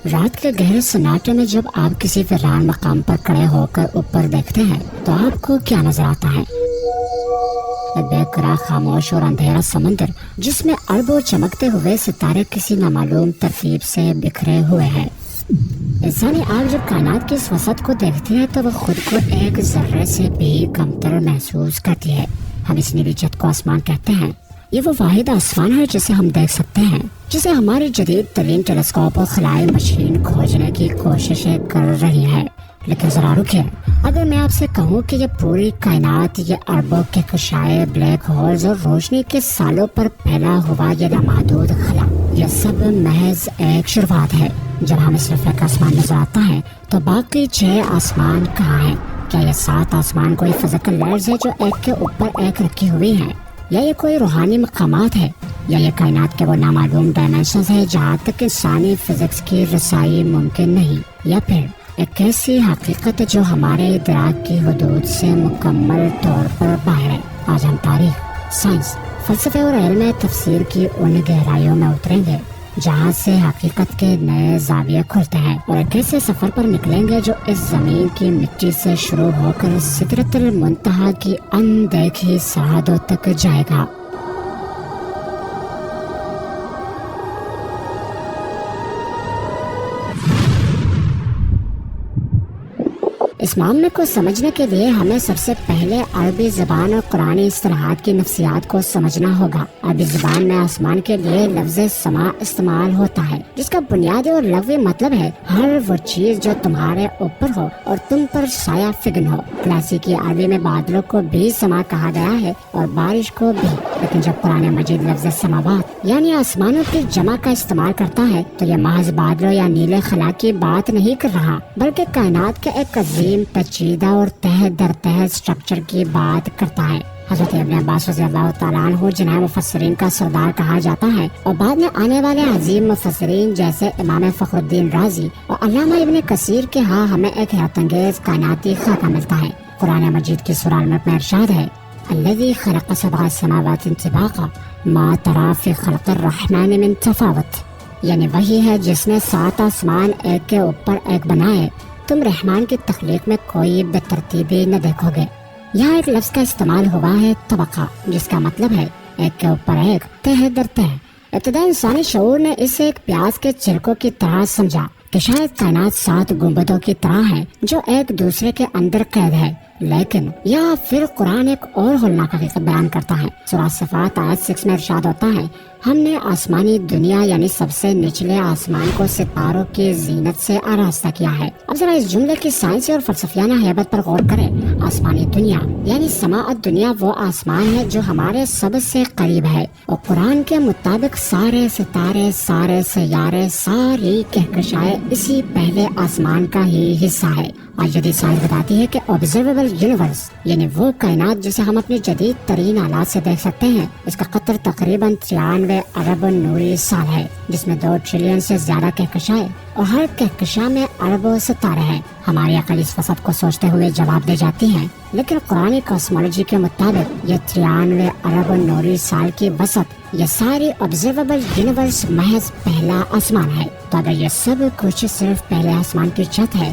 رات کے گہرے سناٹے میں جب آپ کسی ویران مقام پر کھڑے ہو کر اوپر دیکھتے ہیں تو آپ کو کیا نظر آتا ہے؟ بے قرار خاموش اور اندھیرا سمندر جس میں اربوں چمکتے ہوئے ستارے کسی نامعلوم ترتیب سے بکھرے ہوئے ہیں۔ انسانی آنکھ جب کائنات کی اس وسعت کو دیکھتی ہے تو وہ خود کو ایک ذرے سے بھی کمتر محسوس کرتی ہے۔ ہم اس نیلی چھت کو آسمان کہتے ہیں۔ یہ وہ واحد آسمان ہے جسے ہم دیکھ سکتے ہیں، جسے ہماری جدید ترین ٹیلیسکوپ اور خلائی مشین کھوجنے کی کوششیں کر رہی ہے۔ لیکن ذرا رکیے، اگر میں آپ سے کہوں کہ یہ پوری کائنات، یہ اربوں کے کشائے، بلیک ہولز اور روشنی کے سالوں پر پھیلا ہوا یہ لامحدود خلا، یہ سب محض ایک شروعات ہے۔ جب ہمیں صرف ایک آسمان نظر آتا ہے تو باقی 6 آسمان کہاں ہیں؟ کیا یہ 7 آسمان کوئی فزیکل لیئرز ہے جو ایک کے اوپر ایک رکھی ہوئی ہیں، یا یہ کوئی روحانی مقامات ہے، یا یہ کائنات کے وہ نامعلوم ڈائمینشنز ہیں جہاں تک انسانی فزکس کی رسائی ممکن نہیں، یا پھر ایک ایسی حقیقت جو ہمارے ادراک کی حدود سے مکمل طور پر باہر ہے؟ آج ہم تاریخ، سائنس، فلسفے اور علم تفسیر کی ان گہرائیوں میں اتریں گے جہاں سے حقیقت کے نئے زاویے کھلتے ہیں، اور ایک ایسے سفر پر نکلیں گے جو اس زمین کی مٹی سے شروع ہو کر سدرۃ المنتہا کی اندیکھی سرحدوں تک جائے گا۔ اس معاملے کو سمجھنے کے لیے ہمیں سب سے پہلے عربی زبان اور قرآنی اصطلاحات کی نفسیات کو سمجھنا ہوگا۔ عربی زبان میں آسمان کے لیے لفظ سما استعمال ہوتا ہے، جس کا بنیادی اور لغوی مطلب ہے ہر وہ چیز جو تمہارے اوپر ہو اور تم پر سایہ فگن ہو۔ کلاسیکی عربی میں بادلوں کو بھی سما کہا گیا ہے اور بارش کو بھی، لیکن جب قرآن مجید لفظ سماوات یعنی آسمانوں کی جمع کا استعمال کرتا ہے تو یہ محض بادلوں یا نیلے خلا کی بات نہیں کر رہا، بلکہ کائنات کے ایک عظیم پیچیدہ اور تہ در تہ اسٹرکچر کی بات کرتا ہے۔ حضرت ابن عباس رضی اللہ تعالیٰ عنہ جنہیں مفسرین کا سردار کہا جاتا ہے، اور بعد میں آنے والے عظیم مفسرین جیسے امام فخر الدین رازی اور علامہ ابن کثیر کے ہاں ہمیں ایک حیرت انگیز کائناتی خاکہ ملتا ہے۔ قرآن مجید کی سورہ الملک میں ارشاد ہے، الذی خلق 7 سماوات طباقا ما تری فی خلق الرحمن من تفاوت، یعنی وہی ہے جس نے 7 آسمان ایک کے اوپر ایک بنائے، تم رحمان کی تخلیق میں کوئی بے ترتیبی نہ دیکھو گے۔ یہاں ایک لفظ کا استعمال ہوا ہے طبقہ، جس کا مطلب ہے ایک کے اوپر ایک، تہ در تہ۔ ابتدا انسانی شعور نے اسے ایک پیاز کے چھلکوں کی طرح سمجھا کہ شاید کائنات 7 گنبدوں کی طرح ہے جو ایک دوسرے کے اندر قید ہے، لیکن یہاں پھر قرآن ایک اور ہولناک حقیقت بیان کرتا ہے۔ سورہ صفات آیت 6 میں ارشاد ہوتا ہے، ہم نے آسمانی دنیا یعنی سب سے نچلے آسمان کو ستاروں کی زینت سے آراستہ کیا ہے۔ اب ذرا اس جملے کی سائنسی اور فلسفیانہ حیبت پر غور کریں۔ آسمانی دنیا یعنی سماعت دنیا وہ آسمان ہے جو ہمارے سب سے قریب ہے، اور قرآن کے مطابق سارے ستارے، سارے سیارے، ساری کہکشائیں اسی پہلے آسمان کا ہی حصہ ہے۔ آج جدید سائنس بتاتی ہے کہ آبزرویبل یونیورس یعنی وہ کائنات جسے ہم اپنے جدید ترین آلات سے دیکھ سکتے ہیں، اس کا قطر تقریباً 93 ارب نوری سال ہے، جس میں 2 ٹریلین سے زیادہ کہکشائیں اور ہر کہکشاں میں اربوں ستارے ہیں۔ ہماری عقل اس وسعت کو سوچتے ہوئے جواب دے جاتی ہے، لیکن قرآن کاسمولوجی کے مطابق یہ 93 ارب نوری سال کی وسعت، یہ ساری آبزرویبل یونیورس محض پہلا آسمان ہے۔ تو اگر یہ سب کچھ صرف پہلے آسمان کی چھت ہے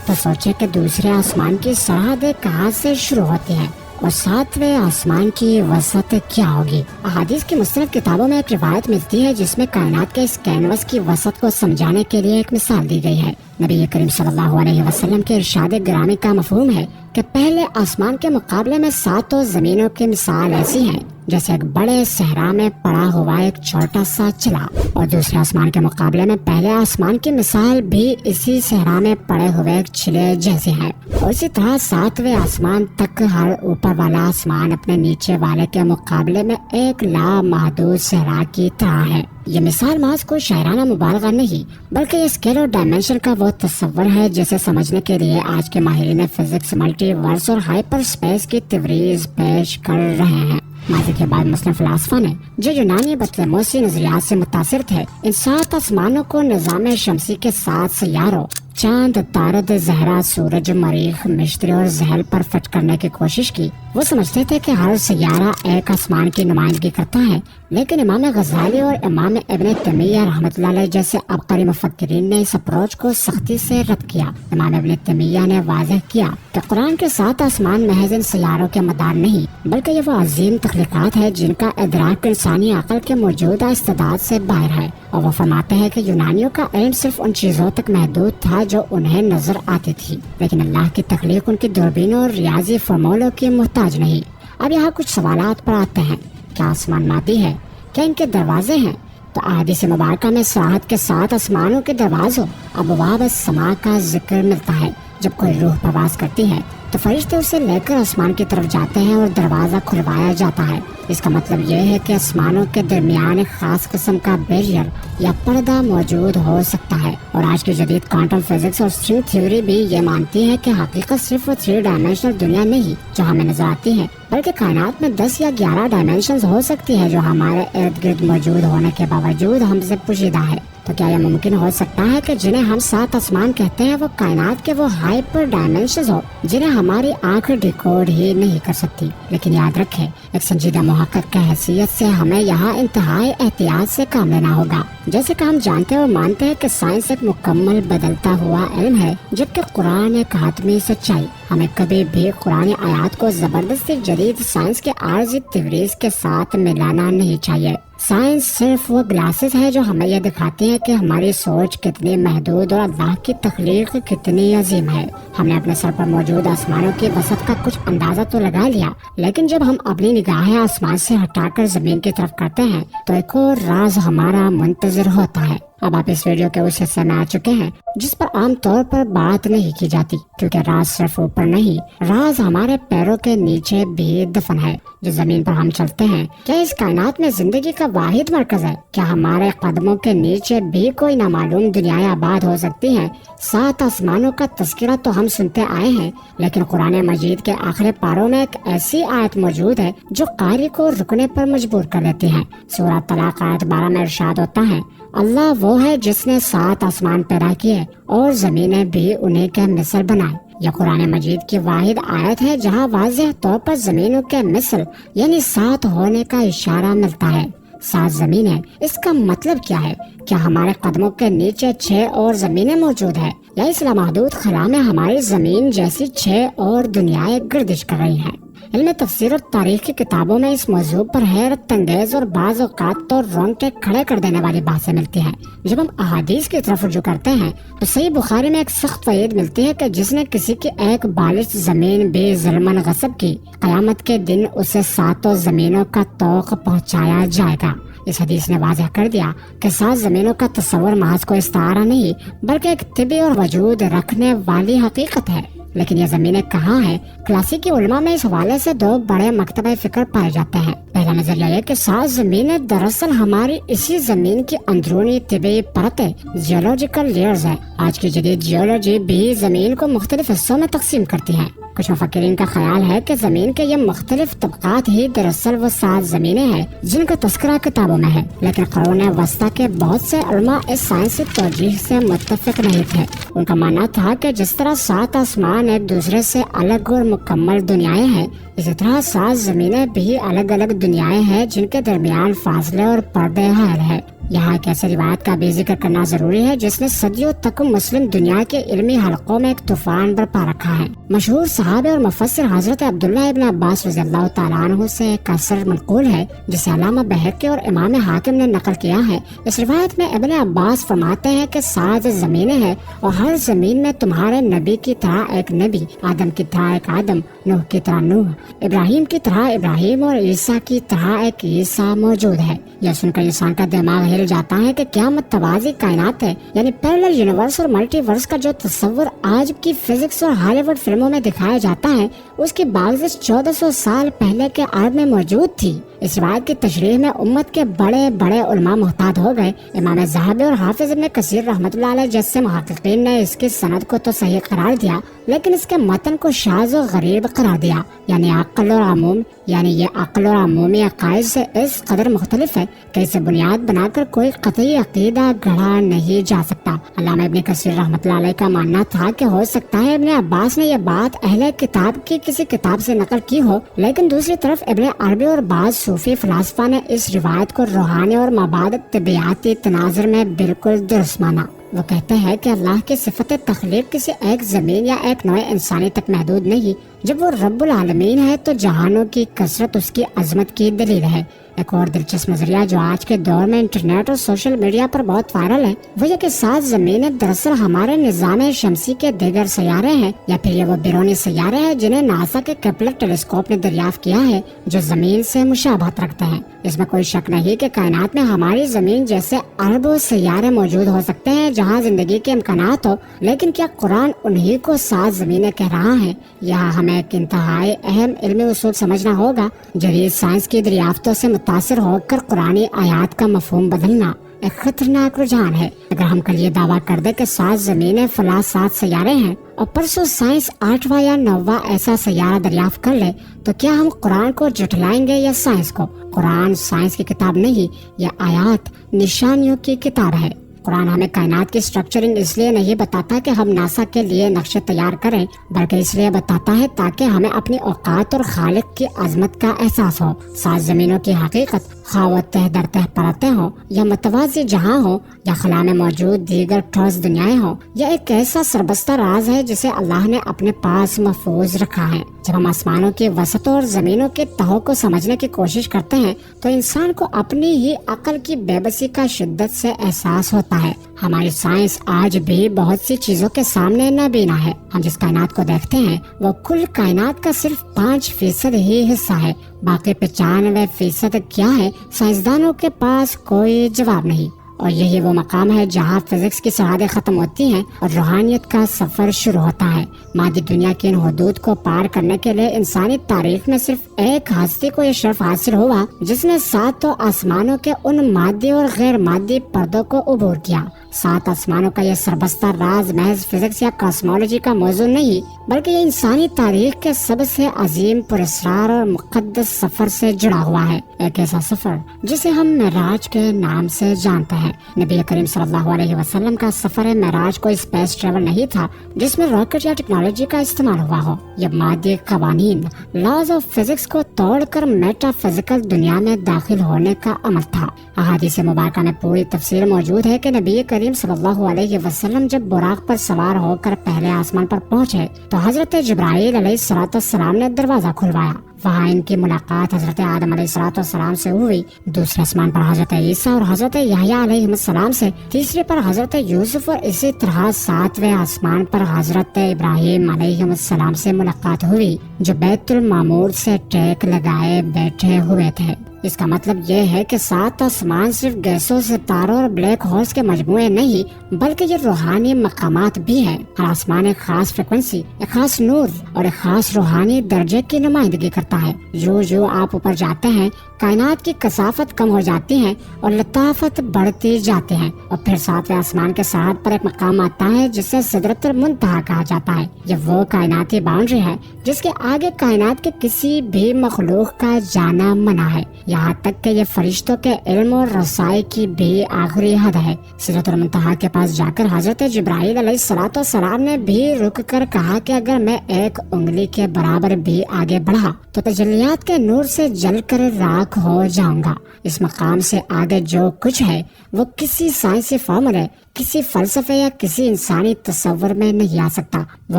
تو سوچے کہ دوسرے آسمان کی سرحدیں کہاں سے شروع ہوتی ہیں اور 7ویں آسمان کی وسعت کیا ہوگی۔ احادیث کی مختلف کتابوں میں ایک روایت ملتی ہے جس میں کائنات کے اس کینوس کی وسعت کو سمجھانے کے لیے ایک مثال دی گئی ہے۔ نبی کریم صلی اللہ علیہ وسلم کے ارشاد گرامی کا مفہوم ہے کہ پہلے آسمان کے مقابلے میں 7 زمینوں کی مثال ایسی ہیں جیسے ایک بڑے صحرا میں پڑا ہوا ایک چھوٹا سا چلا، اور دوسرے آسمان کے مقابلے میں پہلے آسمان کی مثال بھی اسی صحرا میں پڑے ہوئے ایک چلے جیسے ہے، اور اسی طرح 7ویں آسمان تک ہر اوپر والا آسمان اپنے نیچے والے کے مقابلے میں ایک لامحدود صحرا کی طرح ہے۔ یہ مثال محض کوئی شاعرانہ مبالغہ نہیں، بلکہ یہ اسکیل اور ڈائمینشن کا وہ تصور ہے جسے سمجھنے کے لیے آج کے ماہرین فزکس ملٹی ورس اور ہائپر اسپیس کی تفویض پیش کر رہے ہیں۔ ماضی کے بعد مسلم فلاسفہ نے جو یونانی بطلمیوسی نظریات سے متاثر تھے، ان 7 آسمانوں کو نظام شمسی کے 7 سیاروں چاند، تارد، زہرا، سورج، مریخ، مشتری اور زحل پر فٹ کرنے کی کوشش کی۔ وہ سمجھتے تھے کہ ہر سیارہ ایک آسمان کی نمائندگی کرتا ہے، لیکن امام غزالی اور امام ابن تیمیہ رحمۃ اللہ علیہ جیسے عبقری مفکرین نے اس اپروچ کو سختی سے رد کیا۔ امام ابن تیمیہ نے واضح کیا کہ قرآن کے 7 آسمان محض ان سیاروں کے مدار نہیں، بلکہ یہ وہ عظیم تخلیقات ہے جن کا ادراک انسانی عقل کے موجودہ استعداد سے باہر ہے، اور وہ فرماتے ہیں کہ یونانیوں کا علم صرف ان چیزوں تک محدود تھا جو انہیں نظر آتی تھی، لیکن اللہ کی تخلیق ان کی دوربینوں اور ریاضی فارمولوں کی محتاج نہیں۔ اب یہاں کچھ سوالات پر آتے ہیں۔ کیا آسمان مادی ہے؟ کیا ان کے دروازے ہیں؟ تو احادیث مبارکہ میں صراحت کے 7 آسمانوں کے دروازوں ابواب السماء کا ذکر ملتا ہے۔ جب کوئی روح پرواز کرتی ہے تو فرشتے اسے لے کر آسمان کی طرف جاتے ہیں اور دروازہ کھلوایا جاتا ہے۔ اس کا مطلب یہ ہے کہ آسمانوں کے درمیان ایک خاص قسم کا بیریئر یا پردہ موجود ہو سکتا ہے، اور آج کی جدید کوانٹم فزکس اور اسٹرنگ تھیوری بھی یہ مانتی ہے کہ حقیقت صرف وہ 3 ڈائمینشنل دنیا نہیں جو ہمیں نظر آتی ہے، بلکہ کائنات میں 10 یا 11 ڈائمینشنز ہو سکتی ہے جو ہمارے ارد گرد موجود ہونے کے باوجود ہم سے پوشیدہ ہے۔ تو کیا یہ ممکن ہو سکتا ہے کہ جنہیں ہم 7 آسمان کہتے ہیں وہ کائنات کے وہ ہائپر ڈائمینشنز ہو جنہیں ہماری آنکھ ڈیکوڈ ہی نہیں کر سکتی؟ لیکن یاد رکھیں، ایک سنجیدہ محقق کی حیثیت سے ہمیں یہاں انتہائی احتیاط سے کام لینا ہوگا۔ جیسے کہ ہم جانتے اور مانتے ہیں کہ سائنس ایک مکمل بدلتا ہوا علم ہے، جبکہ قرآن ایک حتمی سچائی۔ ہمیں کبھی بھی قرآن آیات کو زبردستی جدید سائنس کے عارضی تفریح کے ساتھ ملانا نہیں چاہیے۔ سائنس صرف وہ گلاسز ہے جو ہمیں یہ دکھاتی ہے کہ ہماری سوچ کتنی محدود اور اللہ کی تخلیق کتنی عظیم ہے۔ ہم نے اپنے سر پر موجود آسمانوں کی وسعت کا کچھ اندازہ تو لگا لیا، لیکن جب ہم اپنی نگاہیں آسمان سے ہٹا کر زمین کی طرف کرتے ہیں تو ایک اور راز ہمارا منتظر ہوتا ہے۔ اب آپ اس ویڈیو کے اس حصے میں آ چکے ہیں جس پر عام طور پر بات نہیں کی جاتی، کیونکہ راز صرف اوپر نہیں، راز ہمارے پیروں کے نیچے بھی دفن ہے۔ جس زمین پر ہم چلتے ہیں، کیا اس کائنات میں زندگی کا واحد مرکز ہے؟ کیا ہمارے قدموں کے نیچے بھی کوئی نامعلوم دنیائیں آباد ہو سکتی ہیں؟ 7 آسمانوں کا تذکرہ تو ہم سنتے آئے ہیں، لیکن قرآن مجید کے آخری پاروں میں ایک ایسی آیت موجود ہے جو قاری کو رکنے پر مجبور کر دیتی ہے۔ سورہ طلاق آیت 12 میں ارشاد ہوتا ہے، اللہ وہ ہے جس نے 7 آسمان پیدا کیے اور زمینیں بھی انہیں کے مثل بنائے۔ یہ قرآن مجید کی واحد آیت ہے جہاں واضح طور پر زمینوں کے مثل یعنی 7 ہونے کا اشارہ ملتا ہے۔ 7 زمینیں، اس کا مطلب کیا ہے؟ کیا ہمارے قدموں کے نیچے 6 اور زمینیں موجود ہیں، یا اس لامحدود خلا میں ہماری زمین جیسی 6 اور دنیائیں گردش کر رہی ہیں؟ علم تفسیر اور تاریخ کی کتابوں میں اس موضوع پر حیرت انگیز اور بعض اوقات تو رونگٹے کھڑے کر دینے والی باتیں ملتی ہیں۔ جب ہم احادیث کی طرف رجوع کرتے ہیں تو صحیح بخاری میں ایک سخت وعید ملتی ہے کہ جس نے کسی کی ایک بالش زمین بھی ظلماً غصب کی، قیامت کے دن اسے 7 زمینوں کا طوق پہنچایا جائے گا۔ اس حدیث نے واضح کر دیا کہ 7 زمینوں کا تصور محض کوئی استعارہ نہیں، بلکہ ایک طبی اور وجود رکھنے والی حقیقت ہے۔ لیکن یہ زمینیں کہاں ہیں؟ کلاسیکی علماء میں اس حوالے سے 2 بڑے مکتبہ فکر پائے جاتے ہیں۔ پہلا نظریہ یہ کہ 7 زمینیں دراصل ہماری اسی زمین کی اندرونی طبی پرتیں جیولوجیکل لیئرز ہیں۔ آج کی جدید جیولوجی بھی زمین کو مختلف حصوں میں تقسیم کرتی ہے۔ کچھ مفکرین کا خیال ہے کہ زمین کے یہ مختلف طبقات ہی دراصل وہ 7 زمینیں ہیں جن کا تذکرہ کتابوں میں ہے، لیکن قرون وسطیٰ کے بہت سے علماء اس سائنسی توجیہ سے متفق نہیں تھے۔ ان کا ماننا تھا کہ جس طرح 7 آسمان ایک دوسرے سے الگ اور مکمل دنیائیں ہیں، اسی طرح 7 زمینیں بھی الگ الگ دنیائیں ہیں جن کے درمیان فاصلے اور پردے حائل ہے۔ یہاں ایک ایسی روایت کا بھی ذکر کرنا ضروری ہے جس نے صدیوں تک مسلم دنیا کے علمی حلقوں میں ایک طوفان برپا رکھا ہے۔ مشہور صحابی اور مفسر حضرت عبداللہ ابن عباس رضی اللہ تعالیٰ عنہ سے ایک اثر منقول ہے جسے علامہ بہقی اور امام حاکم نے نقل کیا ہے۔ اس روایت میں ابن عباس فرماتے ہیں کہ 7 زمینیں ہیں اور ہر زمین میں تمہارے نبی کی طرح ایک نبی، آدم کی طرح ایک آدم، نوح کی طرح نوح، ابراہیم کی طرح ابراہیم اور عیسیٰ کی طرح ایک عیسیٰ موجود ہے۔ یہ سن کر انسان کا دماغ ہل جاتا ہے کہ کیا متوازی کائنات ہے، یعنی پیرلل یونیورس اور ملٹی ورس کا جو تصور آج کی فزکس اور ہالی ووڈ فلموں میں دکھایا جاتا ہے اس کی بازش 1400 سال پہلے کے عرب میں موجود تھی۔ اس روایت کی تشریح میں امت کے بڑے بڑے علماء محتاط ہو گئے۔ امام ذہبی اور حافظ ابن کثیر رحمۃ اللہ علیہ جیسے محققین نے اس کی سند کو تو صحیح قرار دیا، لیکن اس کے متن کو شاذ و غریب قرار دیا، یعنی عقل اور عموم، یعنی یہ عقل اور عمومی عقائد سے اس قدر مختلف ہے کہ اسے بنیاد بنا کر کوئی قطعی عقیدہ گڑھا نہیں جا سکتا۔ علامہ ابن کثیر رحمۃ اللہ علیہ کا ماننا تھا کہ ہو سکتا ہے ابن عباس نے یہ بات اہل کتاب کی کسی کتاب سے نقل کی ہو، لیکن دوسری طرف ابن عربی اور بعض صوفی فلاسفہ نے اس روایت کو روحانی اور مابعد طبیعتی تناظر میں بالکل درست مانا۔ وہ کہتے ہیں کہ اللہ کی صفت تخلیق کسی ایک زمین یا ایک نوع انسانی تک محدود نہیں۔ جب وہ رب العالمین ہے تو جہانوں کی کثرت اس کی عظمت کی دلیل ہے۔ ایک اور دلچسپ نظریہ جو آج کے دور میں انٹرنیٹ اور سوشل میڈیا پر بہت وائرل ہے وہ یہ کہ 7 زمینیں دراصل ہمارے نظام شمسی کے دیگر سیارے ہیں، یا پھر یہ وہ بیرونی سیارے ہیں جنہیں ناسا کے کیپلر ٹیلیسکوپ نے دریافت کیا ہے، جو زمین سے مشابہت رکھتے ہیں۔ اس میں کوئی شک نہیں کہ کائنات میں ہماری زمین جیسے اربوں سیارے موجود ہو سکتے ہیں جہاں زندگی کے امکانات ہو، لیکن کیا قرآن انہی کو 7 زمینیں کہہ رہا ہے؟ یہاں ہمیں ایک انتہائی اہم علمی اصول سمجھنا ہوگا۔ جدید سائنس کی دریافتوں سے متاثر ہو کر قرآنی آیات کا مفہوم بدلنا ایک خطرناک رجحان ہے۔ اگر ہم کل یہ دعویٰ کر دیں کہ 7 زمینیں فلاں 7 سیارے ہیں اور پرسوں سائنس 8واں یا 9واں ایسا سیارہ دریافت کر لے تو کیا ہم قرآن کو جھٹلائیں گے یا سائنس کو؟ قرآن سائنس کی کتاب نہیں، یہ آیات نشانیوں کی کتاب ہے۔ قرآن ہمیں کائنات کی سٹرکچرنگ اس لیے نہیں بتاتا کہ ہم ناسا کے لیے نقشے تیار کریں، بلکہ اس لیے بتاتا ہے تاکہ ہمیں اپنی اوقات اور خالق کی عظمت کا احساس ہو۔ 7 زمینوں کی حقیقت خواہ وہ تہ در تہ پرتیں ہوں یا متوازی جہاں ہوں یا خلا میں موجود دیگر ٹھوس دنیایں ہوں، یہ ایک ایسا سربستہ راز ہے جسے اللہ نے اپنے پاس محفوظ رکھا ہے۔ جب ہم آسمانوں کی وسطوں اور زمینوں کے تہوں کو سمجھنے کی کوشش کرتے ہیں تو انسان کو اپنی ہی عقل کی بے بسی کا شدت سے احساس ہوتا ہے۔ ہماری سائنس آج بھی بہت سی چیزوں کے سامنے نابینا ہے۔ ہم جس کائنات کو دیکھتے ہیں وہ کل کائنات کا صرف 5% ہی حصہ ہے، باقی 95% کیا ہے؟ سائنسدانوں کے پاس کوئی جواب نہیں۔ اور یہی وہ مقام ہے جہاں فزکس کی سرحدیں ختم ہوتی ہیں اور روحانیت کا سفر شروع ہوتا ہے۔ مادی دنیا کی ان حدود کو پار کرنے کے لیے انسانی تاریخ میں صرف ایک ہستی کو یہ شرف حاصل ہوا جس نے 7 آسمانوں کے ان مادی اور غیر مادی پردوں کو عبور کیا۔ 7 آسمانوں کا یہ سربستہ راز محض فزکس یا کاسمولوجی کا موضوع نہیں، بلکہ یہ انسانی تاریخ کے سب سے عظیم پراسرار اور مقدس سفر سے جڑا ہوا ہے۔ ایک ایسا سفر جسے ہم معراج کے نام سے جانتے ہیں۔ نبی کریم صلی اللہ علیہ وسلم کا سفر معراج کوئی اسپیس ٹریول نہیں تھا جس میں راکٹ یا ٹیکنالوجی کا استعمال ہوا ہو۔ یہ مادی قوانین لاز آف فزکس کو توڑ کر میٹا فزیکل دنیا میں داخل ہونے کا عمل تھا۔ احادیث مبارکہ میں پوری تفسیر موجود ہے کہ نبی کریم صلی اللہ علیہ وسلم جب براق پر سوار ہو کر پہلے آسمان پر پہنچے تو حضرت جبرائیل علیہ السلام نے دروازہ کھلوایا۔ وہاں ان کی ملاقات حضرت آدم علیہ السلام سے ہوئی، دوسرے آسمان پر حضرت عیسیٰ اور حضرت یحییٰ علیہ السلام سے، تیسرے پر حضرت یوسف اور اسی طرح 7ویں آسمان پر حضرت ابراہیم علیہ السلام سے ملاقات ہوئی جو بیت المعمور سے ٹیک لگائے بیٹھے ہوئے تھے۔ اس کا مطلب یہ ہے کہ 7 آسمان صرف گیسوں، ستاروں اور بلیک ہولز کے مجموعے نہیں بلکہ یہ روحانی مقامات بھی ہیں۔ ہر آسمان ایک خاص فریکوینسی، ایک خاص نور اور ایک خاص روحانی درجے کی نمائندگی کرتا ہے۔ جو آپ اوپر جاتے ہیں کائنات کی کثافت کم ہو جاتی ہے اور لطافت بڑھتی جاتی ہے، اور پھر 7ویں آسمان کے سرحد پر ایک مقام آتا ہے جسے سدرۃ المنتہا کہا جاتا ہے۔ یہ وہ کائناتی باؤنڈری ہے جس کے آگے کائنات کے کسی بھی مخلوق کا جانا منع ہے، یہاں تک کہ یہ فرشتوں کے علم اور رسائی کی بھی آخری حد ہے۔ سدرۃ المنتہا کے پاس جا کر حضرت جبرائیل علیہ السلام نے بھی رک کر کہا کہ اگر میں ایک انگلی کے برابر بھی آگے بڑھا تو تجلیات کے نور سے جل کر راکھ ہو جاؤں گا۔ اس مقام سے آگے جو کچھ ہے وہ کسی سائنسی فارمولے، کسی فلسفے یا کسی انسانی تصور میں نہیں آ سکتا۔ وہ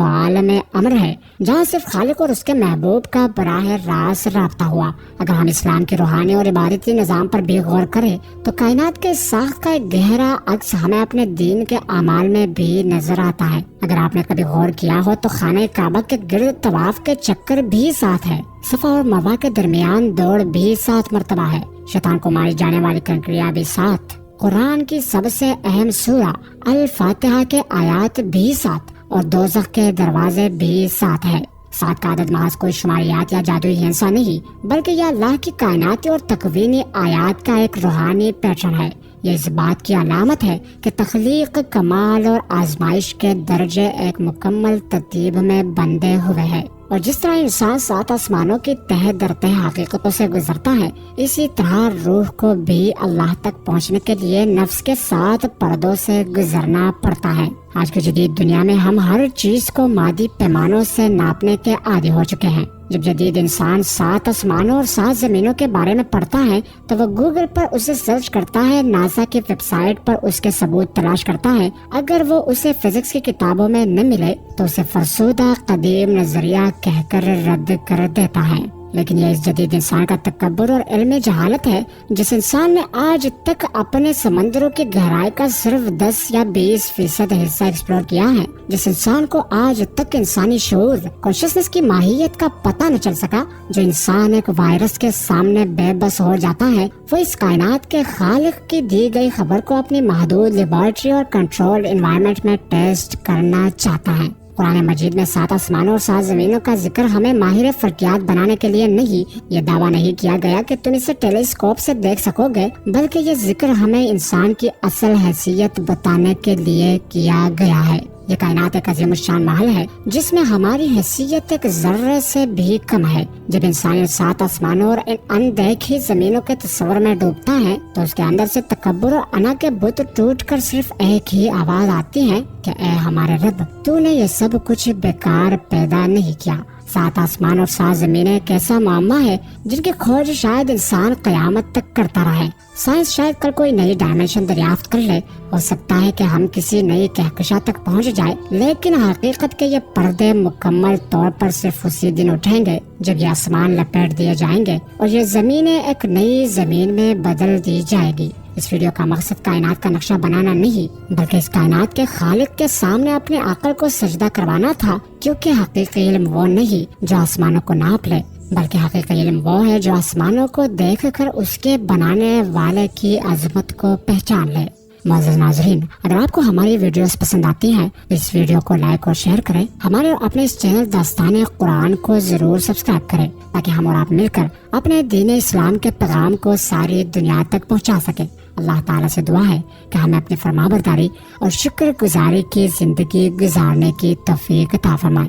عالم امر ہے جہاں صرف خالق اور اس کے محبوب کا براہ راست رابطہ ہوا۔ اگر ہم اسلام کے روحانی اور عبادتی نظام پر بھی غور کریں تو کائنات کے ساخت کا ایک گہرا عکس ہمیں اپنے دین کے اعمال میں بھی نظر آتا ہے۔ اگر آپ نے کبھی غور کیا ہو تو خانہ کعبہ کے گرد طواف کے چکر بھی 7 ہے، صفا اور مروا کے درمیان دوڑ بھی 7 مرتبہ ہے، شیطان کو ماری جانے والی کنکریاں بھی 7، قرآن کی سب سے اہم سورہ الفاتحہ کے آیات بھی 7 اور دوزخ کے دروازے بھی 7 ہے۔ 7 کا عدد محض کوئی شماریات یا جادوئی ہندسہ نہیں بلکہ یہ اللہ کی کائناتی اور تکوینی آیات کا ایک روحانی پیٹرن ہے۔ یہ اس بات کی علامت ہے کہ تخلیق، کمال اور آزمائش کے درجے ایک مکمل ترتیب میں بندھے ہوئے ہیں، اور جس طرح انسان 7 آسمانوں کی تہ در تہ حقیقتوں سے گزرتا ہے اسی طرح روح کو بھی اللہ تک پہنچنے کے لیے نفس کے 7 پردوں سے گزرنا پڑتا ہے۔ آج کی جدید دنیا میں ہم ہر چیز کو مادی پیمانوں سے ناپنے کے عادی ہو چکے ہیں۔ جب جدید انسان 7 آسمانوں اور 7 زمینوں کے بارے میں پڑھتا ہے تو وہ گوگل پر اسے سرچ کرتا ہے، ناسا کی ویب سائٹ پر اس کے ثبوت تلاش کرتا ہے۔ اگر وہ اسے فزکس کی کتابوں میں نہ ملے تو اسے فرسودہ قدیم نظریہ کہہ کر رد کر دیتا ہے۔ لیکن یہ اس جدید انسان کا تکبر اور علم جہالت ہے۔ جس انسان نے آج تک اپنے سمندروں کی گہرائی کا صرف 10 یا 20% حصہ ایکسپلور کیا ہے، جس انسان کو آج تک انسانی شعور کانشسنس کی ماہیت کا پتہ نہ چل سکا، جو انسان ایک وائرس کے سامنے بے بس ہو جاتا ہے، وہ اس کائنات کے خالق کی دی گئی خبر کو اپنی محدود لیبارٹری اور کنٹرول انوائرمنٹ میں ٹیسٹ کرنا چاہتا ہے۔ قرآن مجید میں 7 آسمانوں اور 7 زمینوں کا ذکر ہمیں ماہر فلکیات بنانے کے لیے نہیں، یہ دعویٰ نہیں کیا گیا کہ تم اسے ٹیلیسکوپ سے دیکھ سکو گے، بلکہ یہ ذکر ہمیں انسان کی اصل حیثیت بتانے کے لیے کیا گیا ہے۔ یہ کائنات ایک عظیم الشان محل ہے جس میں ہماری حیثیت ایک ذرے سے بھی کم ہے۔ جب انسان 7 آسمانوں اور ان اندیکھی زمینوں کے تصور میں ڈوبتا ہے تو اس کے اندر سے تکبر اور انا کے بت ٹوٹ کر صرف ایک ہی آواز آتی ہے کہ اے ہمارے رب، تو نے یہ سب کچھ بیکار پیدا نہیں کیا۔ 7 آسمان اور 7 زمینیں ایک ایسا معمہ ہے جن کی کھوج شاید انسان قیامت تک کرتا رہے۔ سائنس شاید کل کوئی نئی ڈائمینشن دریافت کر لے، ہو سکتا ہے کہ ہم کسی نئی کہکشاں تک پہنچ جائے، لیکن حقیقت کے یہ پردے مکمل طور پر صرف اسی دن اٹھیں گے جب یہ آسمان لپیٹ دیے جائیں گے اور یہ زمینیں ایک نئی زمین میں بدل دی جائے گی۔ اس ویڈیو کا مقصد کائنات کا نقشہ بنانا نہیں، بلکہ اس کائنات کے خالق کے سامنے اپنے عقل کو سجدہ کروانا تھا، کیونکہ حقیقی علم وہ نہیں جو آسمانوں کو ناپ لے، بلکہ حقیقی علم وہ ہے جو آسمانوں کو دیکھ کر اس کے بنانے والے کی عظمت کو پہچان لے۔ معزز ناظرین، اگر آپ کو ہماری ویڈیوز پسند آتی ہیں تو اس ویڈیو کو لائک اور شیئر کریں۔ ہمارے اور اپنے اس چینل داستان قرآن کو ضرور سبسکرائب کریں تاکہ ہم اور آپ مل کر اپنے دین اسلام کے پیغام کو ساری دنیا تک پہنچا سکیں۔ اللہ تعالیٰ سے دعا ہے کہ ہمیں اپنی فرمانبرداری اور شکر گزاری کی زندگی گزارنے کی توفیق عطا فرمائے۔